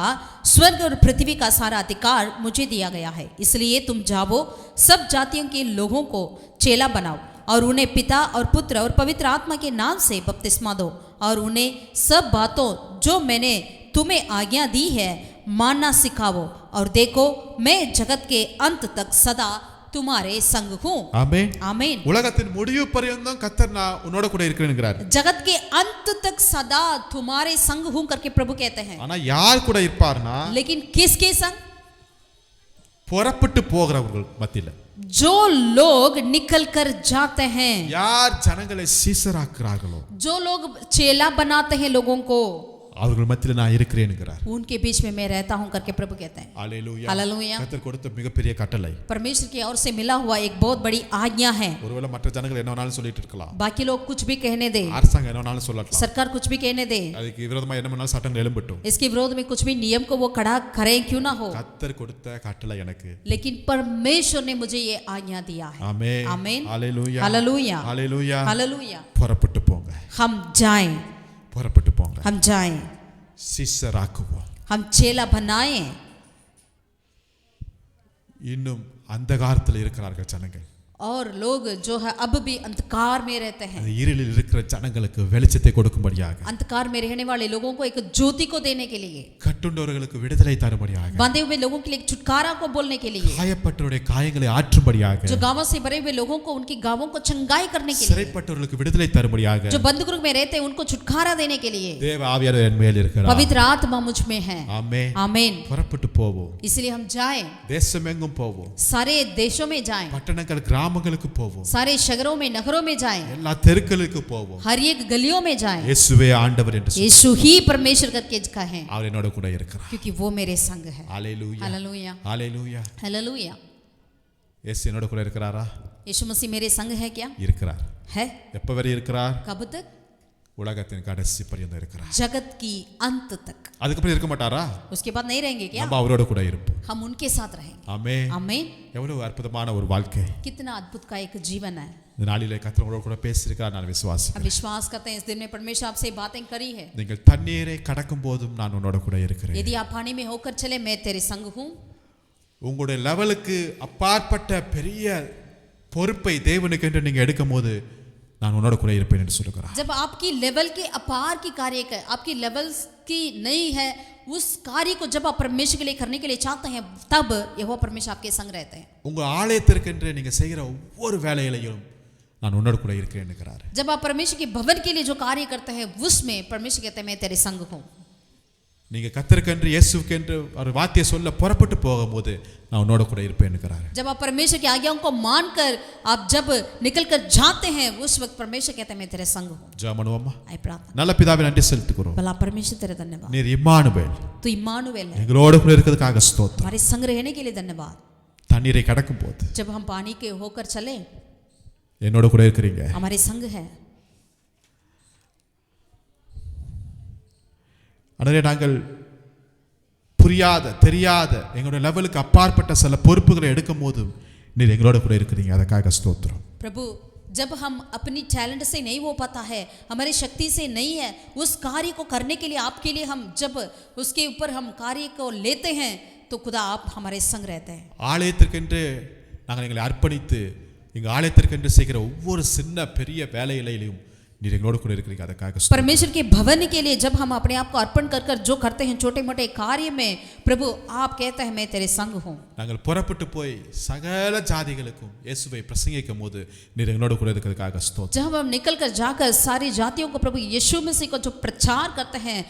स्वर्ग और पृथ्वी का सारा अधिकार मुझे दिया गया है, इसलिए तुम जाओ, सब जातियों के लोगों को चेला बनाओ और उन्हें पिता और पुत्र और पवित्र आत्मा के नाम से बपतिस्मा दो और उन्हें सब बातों जो मैंने तुम्हें आज्ञा दी है मानना सिखाओ, और देखो मैं जगत के अंत तक सदा तुम्हारे संग हूँ। ஆமென். आमीन। உலகத்தின் முடிவு பரியந்தம் கர்த்தர் நான் உன்னோட கூட இருக்கிறேன்ங்கறார். जगत के अंत तक सदा तुम्हारे संग हूँ करके प्रभु कहते हैं। ஆனா யார் கூட இருப்பார்னா, लेकिन किसके संग? புறப்பட்டு போகிறவர்கள் மத்தியில. जो लोग निकल कर जाते हैं, யார் ஜனங்களை சீஷராக்குறார்களோ जो लोग चेला बनाते हैं लोगों को, அவர்கள் மத்தியில நான் இருக்கிறேன்ங்கறார். उनके बीच में मैं रहता हूं करके प्रभु कहते हैं। ஹalleluya. हालेलुया। கர்த்தர் கொடுத்த மிகப்பெரிய கட்டளை. परमेश्वर की ओर से मिला हुआ एक बहुत बड़ी आज्ञा है। ஒருவேளை மற்ற ஜனங்கள் என்ன வேணாலும் சொல்லிட்டு இருக்கலாம், बाकी लोग कुछ भी कहने दे, அரசாங்கம் என்ன வேணாலும் சொல்லலாம், सरकार कुछ भी कहने दे, அதுக்கு விரோதமா என்ன வேணாலும் சட்டங்கள் எழும்பட்டும், इसके विरोध में कुछ भी नियम को वो खड़ा करें क्यों ना हो, கர்த்தர் கொடுத்த கட்டளை எனக்கு. लेकिन परमेश्वर ने मुझे ये आज्ञा दिया है। ஆமென். आमीन। ஹalleluya. हालेलुया। ஹalleluya. हालेलुया। புறப்பட்டு போங்க, हम जाएं, புறப்பட்டு போங்க, हम जाएं, சீஷராக்குவோம். हम चेला बनाएं। இன்னும் அந்தகாரத்தில் இருக்கிறார்கள் ஜனங்கள். और लोग जो है अब भी अंधकार में रहते हैं। அந்த இருளில் இருக்கிற ஜனங்களுக்கு வெளிச்சத்தை கொடுக்கும்படியாக, अंधकार में रहने वाले लोगों को एक ज्योति को देने के लिए, கட்டுண்டவர்களுக்கு விடுதலை தரும்படியாக, बंधे हुए लोगों के लिए एक छुटकारा को बोलने के लिए, காயப்பட்டவருடைய காயங்களை ஆற்றும்படியாக, जो गांवों से भरे हुए लोगों को उनकी गांवों को चंगाई करने के लिए, சிறைப்பட்டவர்களுக்கு விடுதலை தரும்படியாக, जो बंधुगृह में रहते हैं उनको छुटकारा देने के लिए தேவ ஆவியானவர் என் மேல் இருக்கிறார். पवित्र आत्मा मुझ में है। ஆமென். आमीन। புறப்பட்டு போவோம், इसलिए हम जाएं, தேசமெங்கும் போவோம், सारे देशों में जाएं, பட்டணங்கள் கிராமங்களுக்கு போவோம், सारे शहरों में नगरों में जाएं, எல்லா தெருக்களுக்கு போவோம். हर एक गलियों में जाएं। இயேசுவே ஆண்டவர் என்று சொல்லி यीशु ही परमेश्वर करके कहें, அவர் என்னோட கூட இருக்கிறார். क्योंकि वो मेरे संग है। ஹalleluya. हालेलुया। ஹalleluya. हालेलुया। இயேசு என்னோட கூட இருக்கிறாரா? यीशु मसीह मेरे संग है क्या? இருக்கிறார். है। எப்ப வரை இருக்கிறார்? कब तक? உலகத்தின் கடைசி பரியந்தம் இருக்கிறார். जगत की अंत तक। அதுக்கப்புறம் இருக்க மாட்டாரா? उसके बाद नहीं रहेंगे क्या? நம்ம அவரோட கூட இருப்போம். हम उनके साथ रहेंगे। ஆமென். आमीन। எவ்வளவு அற்புதமான ஒரு வாழ்க்கை. कितना अद्भुत का एक जीवन है। இந்த நாளிலே கர்த்தர் உங்களோட கூட பேசியிருக்கிறார், நான் हम விசுவாசிக்கிறேன். विश्वास करते हैं इस दिन में परमेश्वर आपसे बातें करी है। நீங்கள் தண்ணீரை கடக்கும் போதும் நான் உன்னோட கூட இருக்கிறேன். यदि आप पानी में होकर चले, मैं तेरे संग हूँ। உங்களுடைய லெவலுக்கு அப்பாற்பட்ட பெரிய பொறுப்பை தேவனுக்கு என்று நீங்க எடுக்கும் போது நான் உன்னோட கூட இருப்பேன் என்று சொல்லுகிறார். जब आपकी लेवल के अपार की कार्य कर, आपकी लेवल की नहीं है, उस कार्य को जब आप परमेश्वर के लिए करने के लिए चाहते हैं, तब यहोवा परमेश्वर आपके संग रहते हैं। உங்க ஆலயத்திற்கு என்று நீங்க செய்கிற ஒவ்வொரு வேலையிலையும் நான் உன்னோட கூட இருக்கிறேன் என்கிறார். जब आप परमेश्वर के भवन के लिए जो कार्य करते हैं, उसमें परमेश्वर कहते हैं मैं तेरे संग हूँ। நீங்க கர்த்தருக்கென்று இயேசுக்கென்று ஒரு வார்த்தையை சொல்ல புறப்பட்டு போகும்போது நான் உன்னோட கூட இருப்பேன் என்கிறார். जब आप परमेश्वर की आज्ञाओं को मानकर आप जब निकल कर जाते हैं, उस वक्त परमेश्वर कहते हैं मैं तेरे संग हूँ। ஜெபம் பண்ணுவோமா? आई प्रार्थना। நல்ல பிதாவே நன்றி செலுத்துகிறோம். भला परमेश्वर तेरे धन्यवाद। நீர் இம்மானுவேல், तो इम्मानुएल है, எங்களோட கூட இருக்கிறதுக்காக ஸ்தோத்திரம். हमारे संग रहने के लिए धन्यवाद। தண்ணீரை கடக்கும் போது जब हम पानी के होकर चले, என்னோட கூட இருக்கிறீங்க. हमारे संग है। ஆனால் நாங்கள் புரியாத தெரியாத எங்களுடைய லெவலுக்கு அப்பாற்பட்ட சில பொறுப்புகளை எடுக்கும் போது நீர் எங்களோட கூட இருக்கிறீங்க, அதற்காக ஸ்தோத்திரம். प्रभु, जब हम अपनी टैलेंट से नहीं हो पाता है, हमारी शक्ति से नहीं है, उस कार्य को करने के लिए आपके लिए हम जब उसके ऊपर हम कार्य को लेते हैं, तो खुदा आप हमारे संग रहते हैं। ஆலயத்திற்கென்று நாங்கள் எங்களை அர்ப்பணித்து எங்கள் ஆலயத்திற்கென்று செய்கிற ஒவ்வொரு சின்ன பெரிய வேலையிலையும் நீர் எங்களோட கூட இருக்கிறீங்க, அதற்காக ஸ்தோத்திரம். परमेश्वर के भवन के लिए जब हम अपने आप को अर्पण कर कर जो करते हैं छोटे मोटे कार्य में, प्रभु आप कहते हैं मैं तेरे संग हूँ। நாங்கள் புறப்பட்டு போய் சகல ஜாதிகளுக்கும் இயேசுவை பிரசங்கிக்கும் போது நீர் எங்களோட கூட இருக்கிறதுக்காக ஸ்தோத்திரம். जब हम निकल कर जाकर सारी जातियों को प्रभु यीशु मसीह को जो प्रचार करते हैं,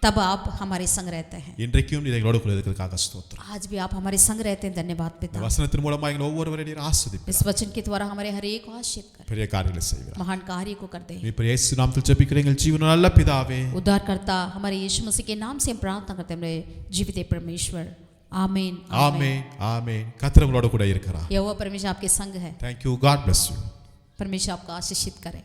तब आप हमारे संग रहते हैं। இன்றைக்கும் நீர் எங்களோட கூட இருக்கிறதுக்காக ஸ்தோத்திரம். आज भी आप हमारे संग रहते हैं, धन्यवाद पिता। வசனத்தின் மூலமாக எங்களை ஒவ்வொருவரையும் நீர் ஆசீர்வதிப்பீர். इस वचन के द्वारा हमारे हर एक को आशीष कर, பெரிய காரியங்களை செய்வீர். महान कार्य को करते हैं। நீர் இயேசு நாமத்தில் ஜெபிக்கிறேன் எங்கள் ஜீவனுள்ள நல்ல பிதாவே. उद्धारकर्ता हमारे यीशु मसीह के नाम से हम प्रार्थना करते हैं, हमारे जीवित परमेश्वर, आमीन ஆமென் ஆமென். கர்த்தர் உங்களோட கூட இருக்கிறார். यहोवा परमेश्वर आपके संग है. Thank you. God bless you. परमेश्वर आपको आशीषित करे.